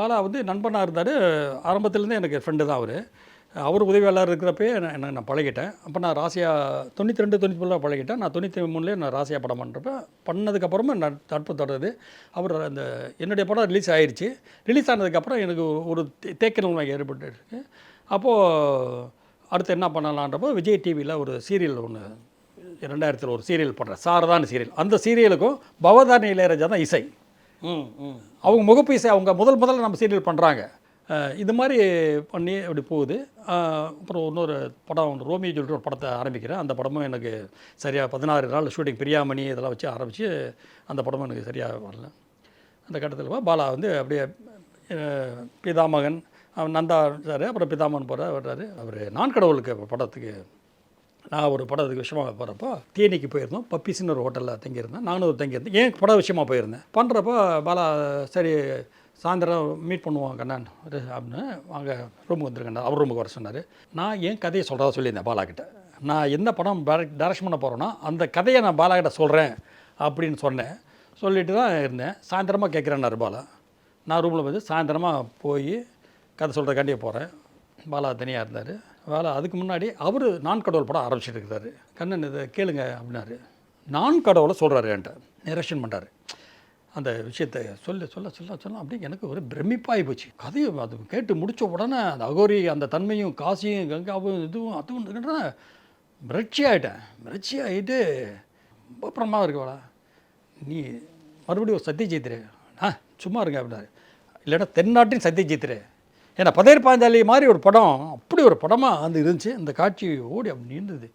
பாலா வந்து நண்பனாக இருந்தார். ஆரம்பத்துலேருந்தே எனக்கு ஃப்ரெண்டு தான் அவர். அவர் உதவியாளர் இருக்கிறப்பயே நான் பழகிட்டேன். அப்போ நான் ராசியா 92, 93 பழகிட்டேன். நான் 93லேயே நான் ராசியா படம் பண்ணுறப்ப பண்ணதுக்கப்புறமா நட்பு தொடருது. அவர் அந்த என்னுடைய படம் ரிலீஸ் ஆயிடுச்சு. ரிலீஸ் ஆனதுக்கப்புறம் எனக்கு ஒரு தேக்க ஏற்பட்டுருக்கு. அப்போது அடுத்து என்ன பண்ணலான்றப்போ விஜய் டிவியில் ஒரு சீரியல் ஒன்று 2000 ஒரு சீரியல் பண்ணுறேன், சாரதான்னு சீரியல். அந்த சீரியலுக்கும் பவதானி இளையராஜா தான் இசை. அவங்க முகப்பு இசை அவங்க முதல்ல நம்ம சீரியல் பண்ணுறாங்க. இது மாதிரி பண்ணி அப்படி போகுது. அப்புறம் இன்னொரு படம் ஒன்று ரோமியோ சொல்லிட்டு ஒரு படத்தை ஆரம்பிக்கிறேன். அந்த படமும் எனக்கு சரியாக 16 நாள் ஷூட்டிங், பிரியாமணி இதெல்லாம் வச்சு ஆரம்பித்து அந்த படமும் எனக்கு சரியாக வரல. அந்த கட்டத்தில் பாலா வந்து அப்படியே பிதாமகன் நந்தா சார், அப்புறம் பிதாமகன் வர்றாரு. அவர் நான் கடவுளுக்கு படத்துக்கு நான் ஒரு படத்துக்கு விஷயமாக போகிறப்போ தேனிக்கு போயிருந்தோம். பப்பீஸ்ன்னு ஒரு ஹோட்டலில் தங்கியிருந்தேன். நானும் ஒரு தங்கியிருந்தேன். ஏன் பட விஷயமாக போயிருந்தேன். பண்ணுறப்போ பாலா சரி சாயந்தரம் மீட் பண்ணுவோம் கண்ணன் அப்படின்னு வாங்க ரூமுக்கு வந்துருக்கண்ணா. அவர் ரூமுக்கு வர சொன்னார். நான் ஏன் கதையை சொல்கிறதா சொல்லியிருந்தேன் பாலாக்கிட்ட. நான் எந்த படம் டைரக்ஷன் பண்ண போகிறேன்னா அந்த கதையை நான் பாலாக்கிட்ட சொல்கிறேன் அப்படின்னு சொன்னேன். சொல்லிட்டு தான் இருந்தேன். சாயந்தரமாக கேட்குறேன்னாரு பாலா. நான் ரூமில் வந்து சாயந்தரமாக போய் கதை சொல்கிறக்காண்டியே போகிறேன். பாலா தனியாக இருந்தார். வேலை அதுக்கு முன்னாடி அவர் நான் கடவுள் படம் ஆரம்பிச்சுட்டு இருக்கிறாரு. கண்ணன் இதை கேளுங்க அப்படின்னாரு. நான் கடவுளை சொல்கிறாரு என்கிட்ட, நரேஷன் பண்ணுறாரு. அந்த விஷயத்தை சொல்ல அப்படி எனக்கு ஒரு பிரமிப்பாகி போச்சு. கதையை அது கேட்டு முடித்த உடனே அந்த அகோரி அந்த தன்மையும் காசியும் கங்காவும் இதுவும் அதுவும் மிரட்சி ஆகிட்டு ரொம்ப பிரமாதம் இருக்குவாடா, நீ மறுபடியும் ஒரு சத்யஜித்ரு சும்மா இருங்க அப்படின்னாரு. இல்லைன்னா தென்னாட்டின் சத்யஜித்ரு. ஏன்னா பதேர் பாஞ்சாலி மாதிரி ஒரு படம் அப்படி ஒரு படமாக வந்து இருந்துச்சு. அந்த காட்சி ஓடி அப்படி இருந்தது.